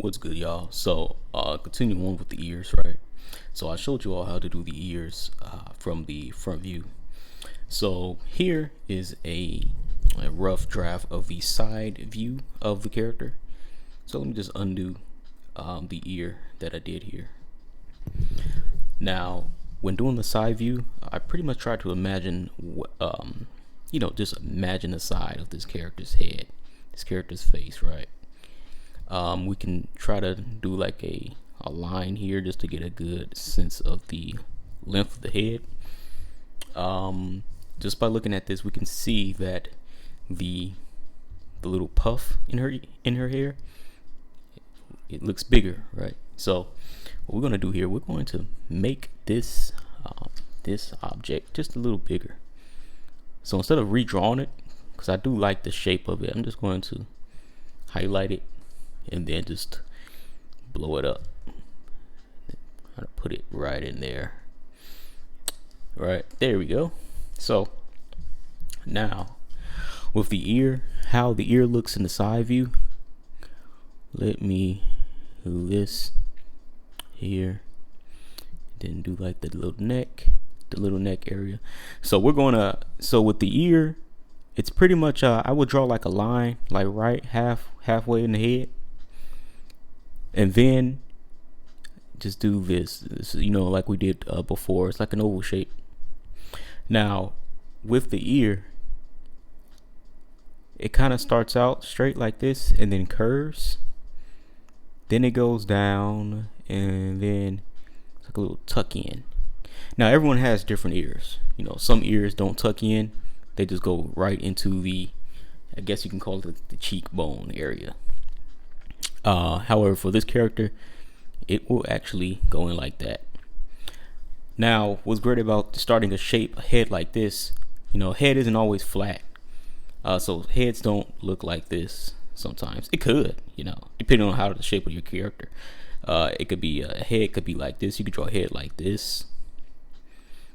What's good, y'all? So, continuing on with the ears, right? So I showed you all how to do the ears from the front view. So here is a rough draft of the side view of the character. So let me just undo the ear that I did here. Now, when doing the side view, I pretty much try to imagine, just imagine the side of this character's head, this character's face, right? We can try to do like a line here just to get a good sense of the length of the head. Just by looking at this, we can see that the little puff in her hair, it looks bigger, right? So what we're gonna do here, we're going to make this this object just a little bigger. So instead of redrawing it, because I do like the shape of it, I'm just going to highlight it and then just blow it up. I'm gonna put it right in there. Right there we go. So now with the ear, how the ear looks in the side view, let me do this here, then do like the little neck area. So we're gonna, so with the ear, it's pretty much I would draw like a line, like right halfway in the head, and then just do this, like we did before. It's like an oval shape. Now with the ear, it kind of starts out straight like this and then curves, then it goes down, and then it's like a little tuck in. Now everyone has different ears. Some ears don't tuck in, they just go right into the, I guess you can call it the cheekbone area. However, for this character, it will actually go in like that. Now, what's great about starting a head like this, head isn't always flat. So heads don't look like this sometimes. It could, depending on how the shape of your character. It could be, a head could be like this. You could draw a head like this,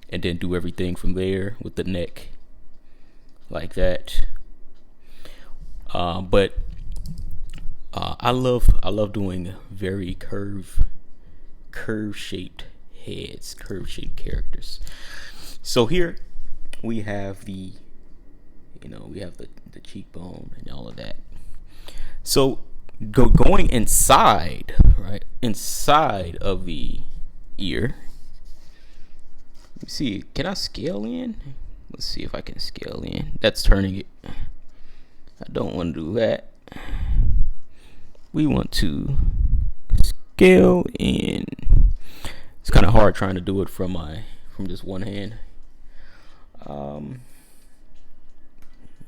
and then do everything from there with the neck like that. But I love doing very curve shaped heads, curve shaped characters. So here we have the cheekbone and all of that. So going inside, right inside of the ear. Let me see, can I scale in? Let's see if I can scale in. That's turning it. I don't want to do that. We want to scale in. It's kind of hard trying to do it from just one hand.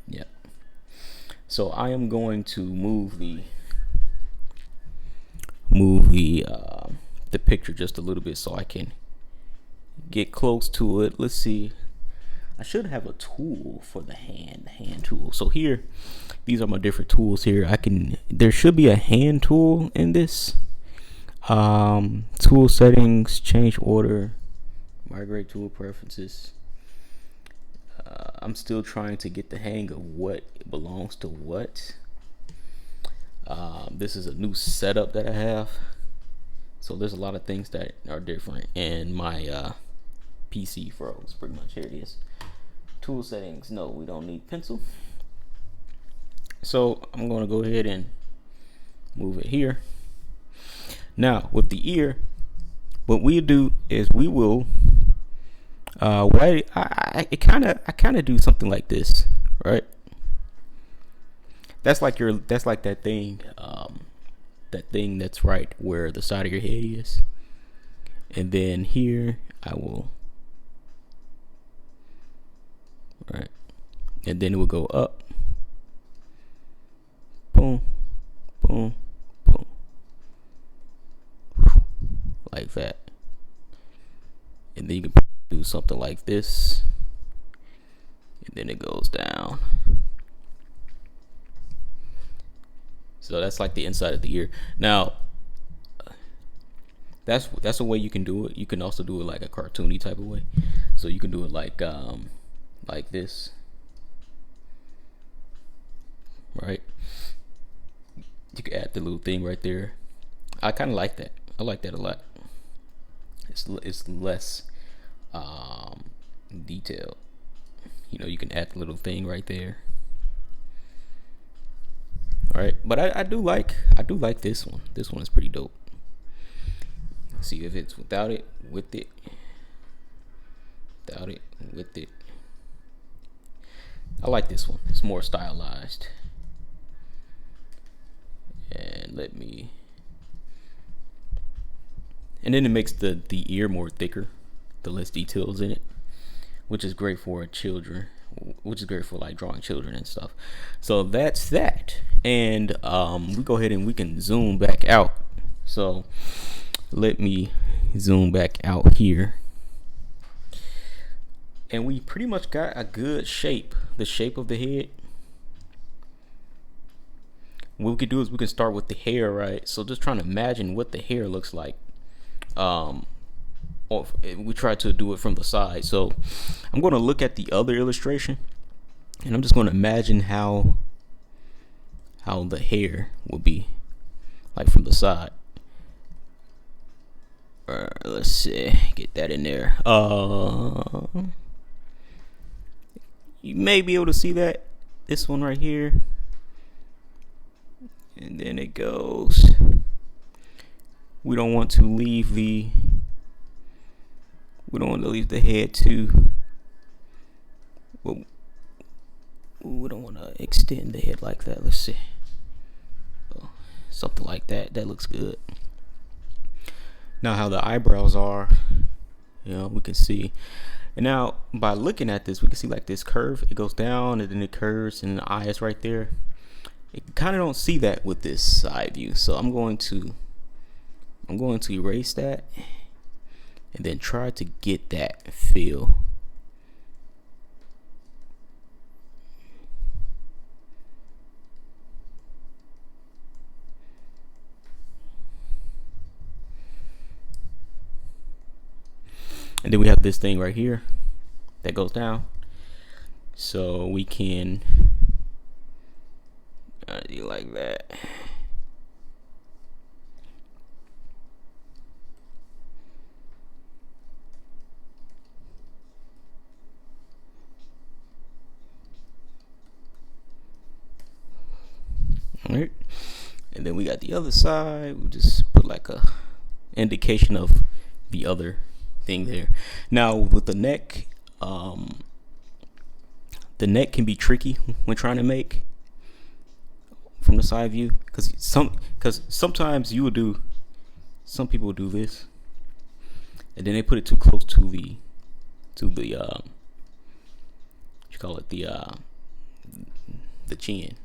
Yeah. So I am going to move the picture just a little bit so I can get close to it. Let's see. I should have a tool for the hand tool. So here, these are my different tools here. There should be a hand tool in this. Tool settings, change order, migrate tool preferences. I'm still trying to get the hang of what belongs to what. This is a new setup that I have. So there's a lot of things that are different, and my PC froze pretty much. Here it is. Tool settings, no, we don't need pencil. So I'm going to go ahead and move it here. Now with the ear, what we do is we will I kind of do something like this, right? That's like that thing that's right where the side of your head is. And then here I will, right, and then it will go up, boom, boom, boom, like that. And then you can do something like this, and then it goes down. So that's like the inside of the ear. Now that's a way you can do it. You can also do it like a cartoony type of way. So you can do it like this, right? You can add the little thing right there, I kind of like that. I like that a lot. It's less um, detailed. You know, you can add the little thing right there. All right, but I do like this one. This one is pretty dope. Let's see if it's without it, with it, without it, with it. I like this one. It's more stylized. And and then it makes the ear more thicker, the less details in it, which is great for children, which is great for like drawing children and stuff. So that's that. And we go ahead and we can zoom back out. So let me zoom back out here. And we pretty much got a good shape, the shape of the head. What we could do is we can start with the hair, right? So just trying to imagine what the hair looks like. Or we try to do it from the side. So I'm going to look at the other illustration, and I'm just going to imagine how the hair will be like from the side. Let's see, get that in there. You may be able to see that, this one right here, and then it goes. We don't want to leave the head too. Well, we don't want to extend the head like that. Let's see, something like that. That looks good. Now how the eyebrows are, we can see. And now by looking at this, we can see like this curve. It goes down and then it curves, and the eye is right there. You kind of don't see that with this side view. So I'm going to erase that and then try to get that feel. And then we have this thing right here that goes down. So we can do like that. All right. And then we got the other side. We just put like a indication of the other thing there. Now with the neck can be tricky when trying to make from the side view, because sometimes some people do this and then they put it too close to the what you call it, the chin,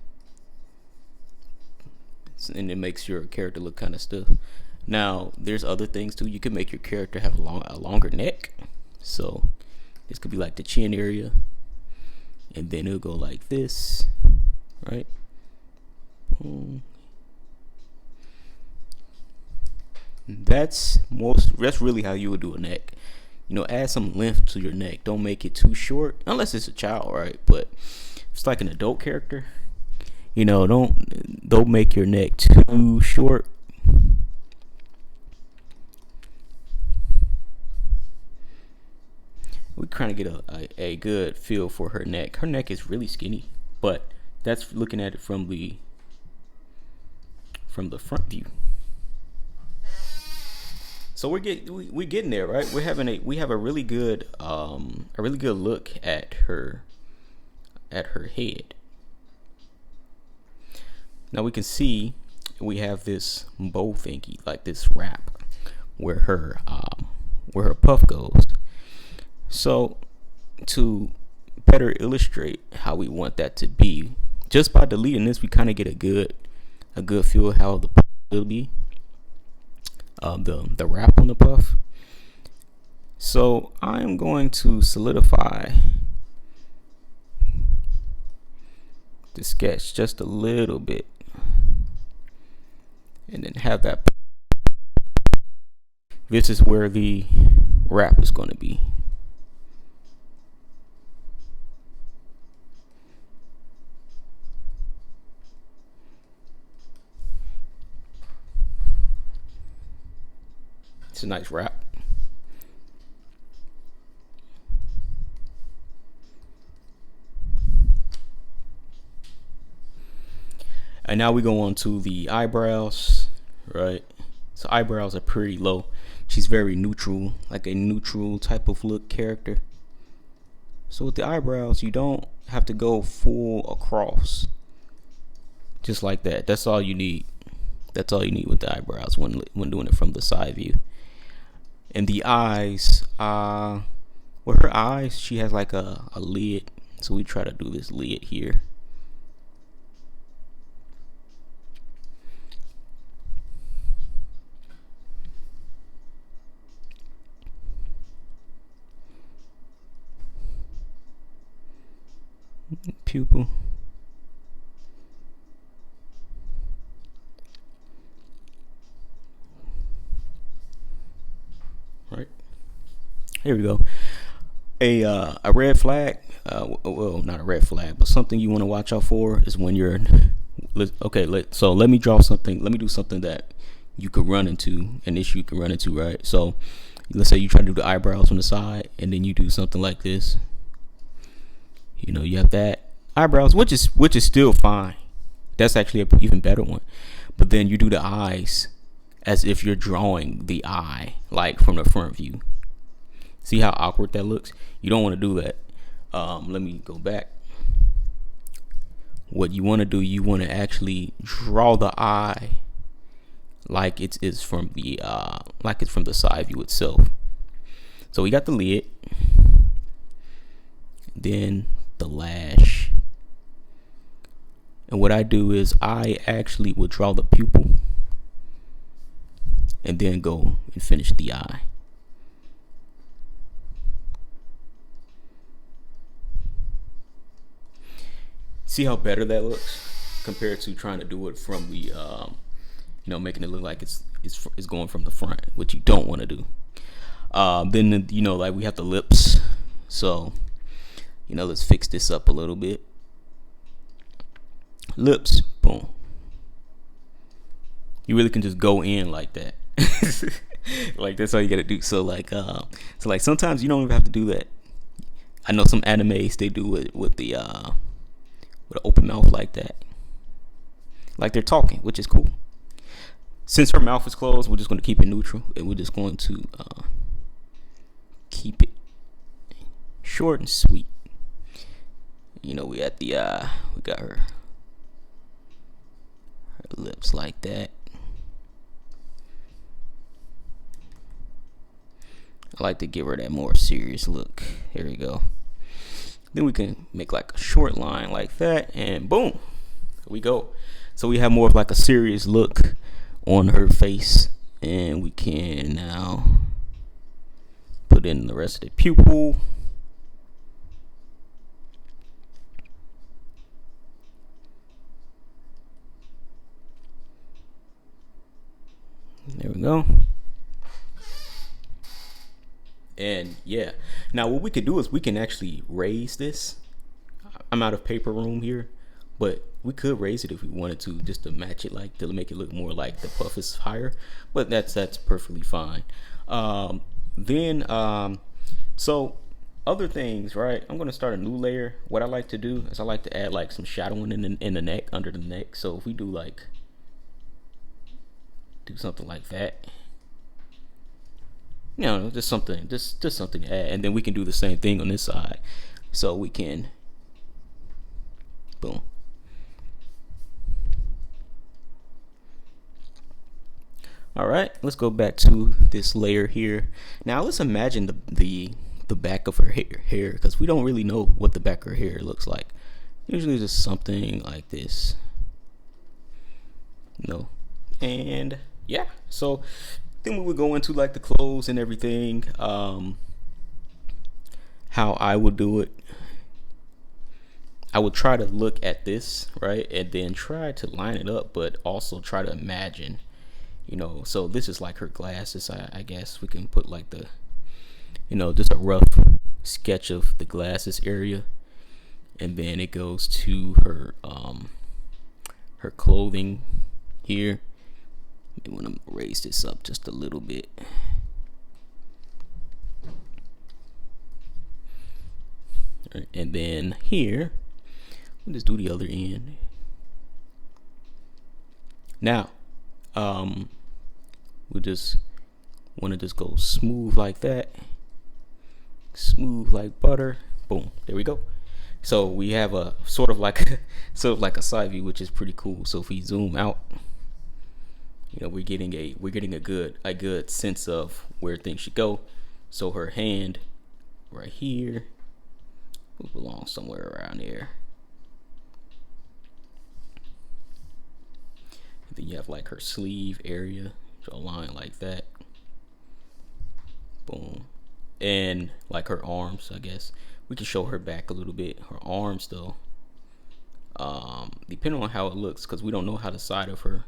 and it makes your character look kind of stiff. Now there's other things too. You can make your character have a longer neck. So this could be like the chin area, and then it'll go like this, right? Boom. That's really how you would do a neck. Add some length to your neck. Don't make it too short, unless it's a child, right? But if it's like an adult character, don't make your neck too short. We kind of get a good feel for her neck. Her neck is really skinny, but that's looking at it from the front view. So we're getting there, right? We have a really good look at her head. Now we can see we have this bow thingy, like this wrap where her puff goes. So to better illustrate how we want that to be, just by deleting this, we kind of get a good feel of how the puff will be, the wrap on the puff. So I'm going to solidify the sketch just a little bit, and then have that. This is where the wrap is going to be. It's a nice wrap. And now we go on to the eyebrows, right? So eyebrows are pretty low. She's very neutral, like a neutral type of look character. So with the eyebrows, you don't have to go full across. Just like that. That's all you need. That's all you need with the eyebrows when doing it from the side view. And the eyes, with her eyes, she has like a lid. So we try to do this lid here. Pupil. Right. Here we go. A red flag. Well, not a red flag, but something you want to watch out for is when you're. Okay. So let me draw something. Let me do something that you could run into, an issue you could run into, right? So let's say you try to do the eyebrows from the side, and then you do something like this. You know, you have that eyebrows, which is still fine. That's actually an even better one. But then you do the eyes as if you're drawing the eye, like from the front view. See how awkward that looks? You don't want to do that. Let me go back. What you want to do, you want to actually draw the eye like it's from the side view itself. So we got the lid, then the lash. And what I do is I actually will draw the pupil and then go and finish the eye. See how better that looks compared to trying to do it from the, making it look like it's going from the front, which you don't want to do. Then like we have the lips. So, let's fix this up a little bit. Lips, boom. You really can just go in like that. Like that's all you gotta do. So like sometimes you don't even have to do that. I know some animes they do it with the with an open mouth like that, like they're talking, which is cool. Since her mouth is closed, we're just going to keep it neutral, and we're just going to keep it short and sweet. We got we got her lips like that. I like to give her that more serious look. Here we go. Then we can make like a short line like that, and boom, we go. So we have more of like a serious look on her face, and we can now put in the rest of the pupil. There we go. And yeah, now what we could do is we can actually raise this. I'm out of paper room here, but we could raise it if we wanted to, just to match it, like to make it look more like the puff is higher. But that's perfectly fine. So other things, right? I'm gonna start a new layer. What I like to do is I like to add like some shadowing in the neck, under the neck. So if we do something like that. Just something to add, and then we can do the same thing on this side. So we can, boom. All right, let's go back to this layer here. Now let's imagine the back of her hair, because we don't really know what the back of her hair looks like. Usually just something like this. And yeah, so then we would go into like the clothes and everything. How I would do it, I would try to look at this, right, and then try to line it up, but also try to imagine, so this is like her glasses. I guess we can put like the, just a rough sketch of the glasses area, and then it goes to her clothing here. I want to raise this up just a little bit. And then here, we'll just do the other end. Now, we'll just want to just go smooth like that. Smooth like butter. Boom. There we go. So we have a sort of like a side view, which is pretty cool. So if we zoom out, we're getting a good sense of where things should go. So her hand right here will belong somewhere around here. And then you have like her sleeve area, draw a line like that. Boom. And like her arms, I guess we can show her back a little bit. Her arms though, depending on how it looks, because we don't know how the side of her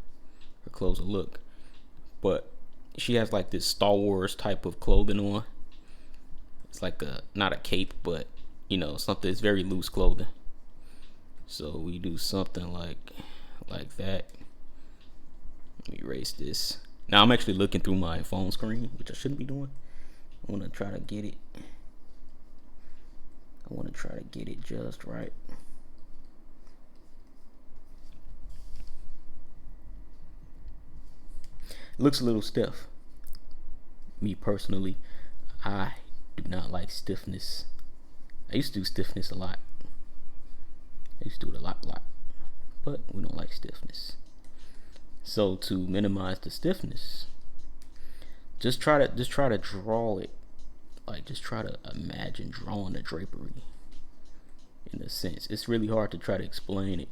clothes will look, but she has like this Star Wars type of clothing on. It's like not a cape, but something. It's very loose clothing. So we do something like that. Let me erase this. Now I'm actually looking through my phone screen, which I shouldn't be doing. I want to try to get it. Just right. It looks a little stiff. Me personally, I do not like stiffness. I used to do stiffness a lot. I used to do it a lot. But we don't like stiffness. So to minimize the stiffness, just try to draw it. Like just try to imagine drawing the drapery in a sense. It's really hard to try to explain it.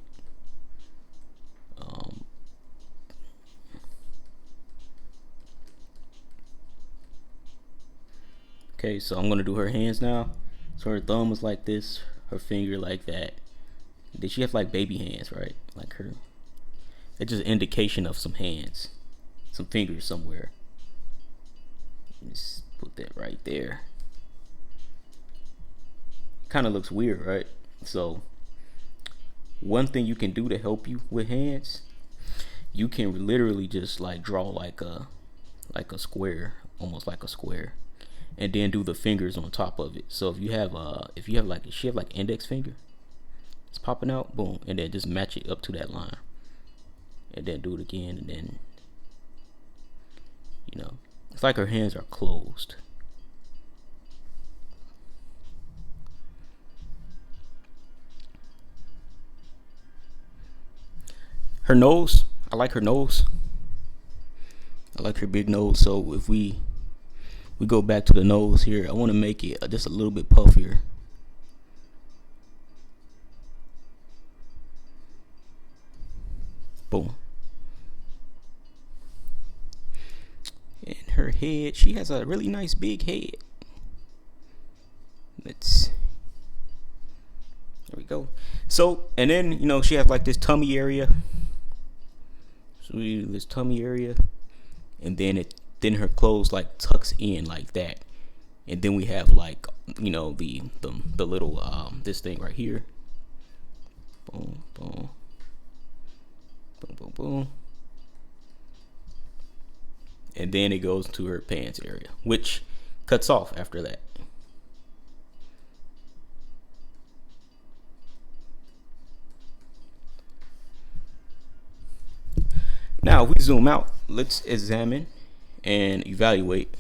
Okay, so I'm gonna do her hands now. So her thumb is like this, her finger like that. Then she have like baby hands, right? Like her. It's just an indication of some hands, some fingers somewhere. Just put that right there. Kind of looks weird, right? So one thing you can do to help you with hands, you can literally just like draw like a square, almost like a square, and then do the fingers on top of it. So if you have like index finger, it's popping out, boom, and then just match it up to that line, and then do it again, and then it's like her hands are closed. Her nose, I like her nose. I like her big nose. So if we go back to the nose here, I want to make it just a little bit puffier. Boom. And her head, she has a really nice big head. There we go. So, and then she has like this tummy area. So we do this tummy area, and then her clothes like tucks in like that, and then we have like the little this thing right here. Boom, boom, boom, boom, boom. And then it goes to her pants area, which cuts off after that. Now, if we zoom out, let's examine and evaluate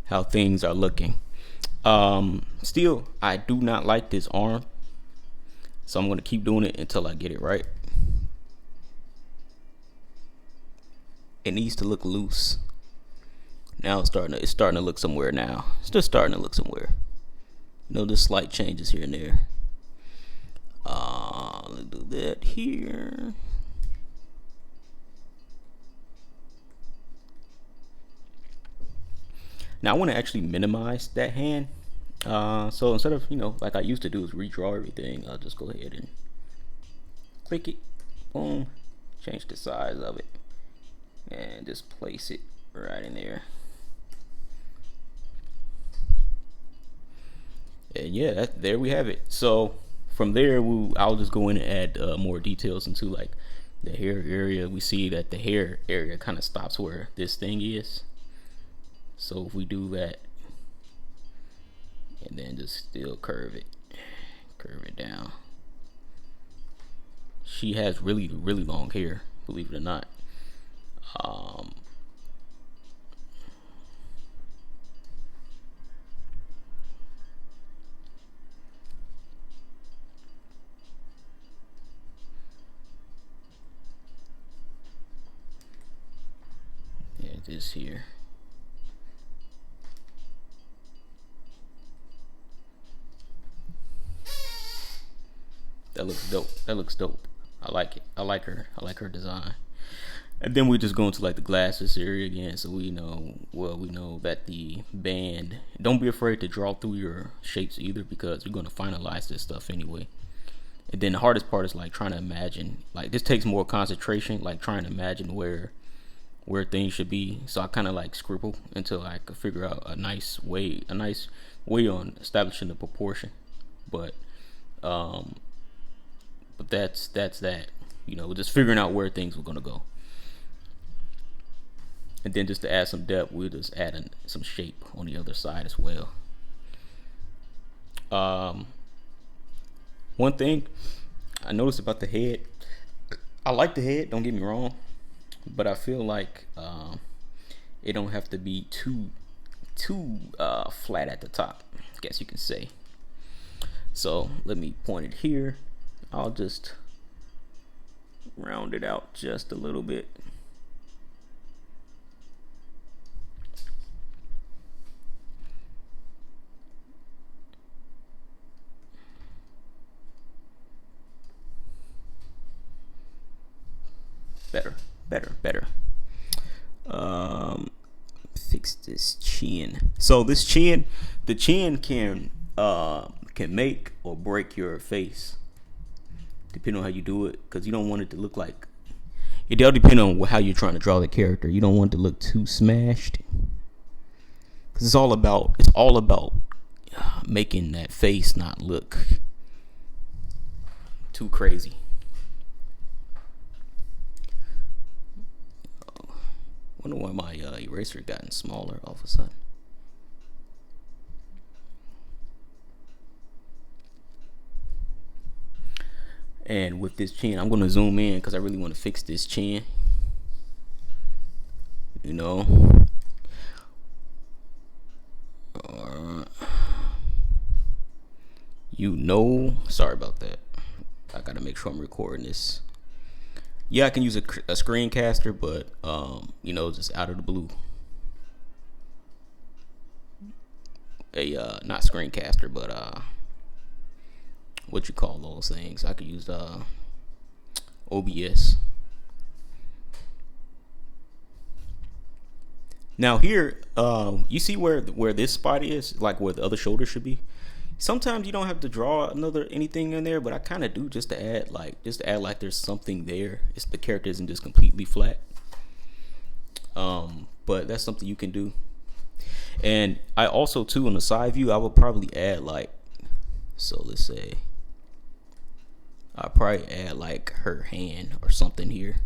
how things are looking. Still, I do not like this arm, so I'm going to keep doing it until I get it right. It needs to look loose. Now it's starting to look somewhere now. It's just starting to look somewhere. There's slight changes here and there. Let's do that here. Now I want to actually minimize that hand. So instead of, like I used to do is redraw everything, I'll just go ahead and click it. Boom. Change the size of it. And just place it right in there. And yeah, there we have it. So from there, I'll just go in and add more details into like the hair area. We see that the hair area kind of stops where this thing is. So if we do that and then just still curve it. Curve it down. She has really long hair, believe it or not. Yeah, this here. That looks dope. That looks dope. I like it. I like her. I like her design. And then we just go into like the glasses area again. So we know, well, we know that the band, don't be afraid to draw through your shapes either, because we're going to finalize this stuff anyway. And then the hardest part is like trying to imagine, like this takes more concentration, like trying to imagine where things should be. So I kind of like scribble until I could figure out a nice way on establishing the proportion. But that's that. You know, just figuring out where things were gonna go. And then just to add some depth, we'll just add some shape on the other side as well. One thing I noticed about the head, I like the head, don't get me wrong, but I feel like it don't have to be too flat at the top, I guess you can say. So let me point it here. I'll just round it out just a little bit. Better. Fix this chin. So this chin, the chin can make or break your face, depending on how you do it, because you don't want it to look like. It all depends on how you're trying to draw the character. You don't want it to look too smashed, because it's all about making that face not look too crazy. Wonder why my eraser gotten smaller all of a sudden. And with this chin, I'm gonna zoom in because I really want to fix this chin. You know. Sorry about that. I gotta make sure I'm recording this. Yeah, I can use a screencaster, but you know, just out of the blue. Not screencaster, but what you call those things? I could use OBS. Now here, you see where this spot is, like where the other shoulder should be. Sometimes you don't have to draw anything in there, but I kind of do, just to add like there's something there. It's the character isn't just completely flat. But that's something you can do. And I also too, on the side view, I would probably add like, so let's say I'll probably add like her hand or something here.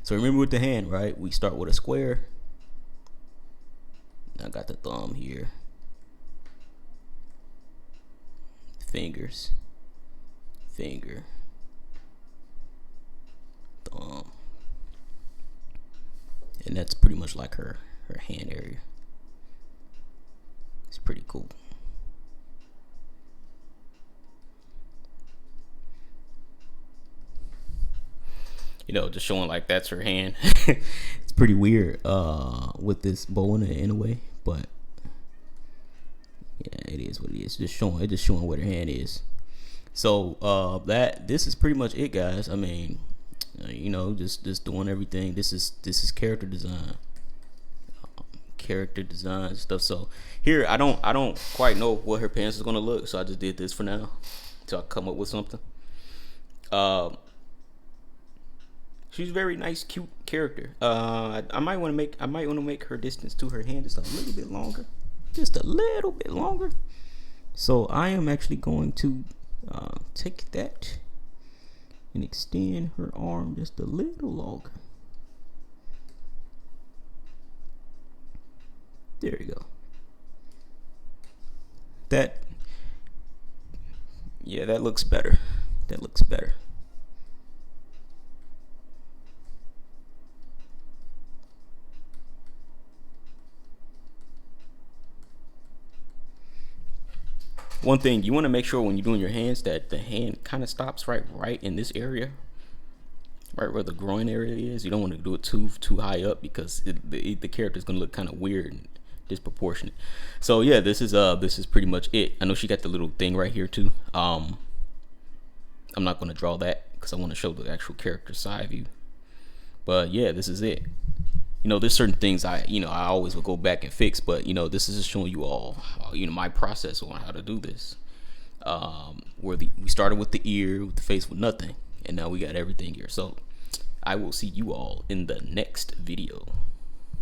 So remember with the hand, right? We start with a square. I got the thumb here. Fingers. Finger. Thumb. And that's pretty much like her hand area. It's pretty cool. You know, just showing like that's her hand. It's pretty weird with this bow in a way, but yeah, it is what it is. Just showing where her hand is. So this is pretty much it, guys. I mean, you know, just doing everything. This is character design. Character design stuff. So here I don't quite know what her pants is gonna look, so I just did this for now till I come up with something. She's a very nice, cute character. I might want to make her distance to her hand just a little bit longer, So I am actually going to take that and extend her arm just a little longer. There you go. Yeah, that looks better. That looks better. One thing you want to make sure when you're doing your hands that the hand kind of stops right in this area, right where the groin area is. You don't want to do it too high up because the character is gonna look kind of weird and disproportionate. So yeah, this is pretty much it. I know she got the little thing right here too. I'm not gonna draw that because I want to show the actual character side view. But yeah, this is it. You know, there's certain things I always will go back and fix, but you know, this is just showing you all, my process on how to do this. We started with the ear, with the face, with nothing, and now we got everything here. So I will see you all in the next video.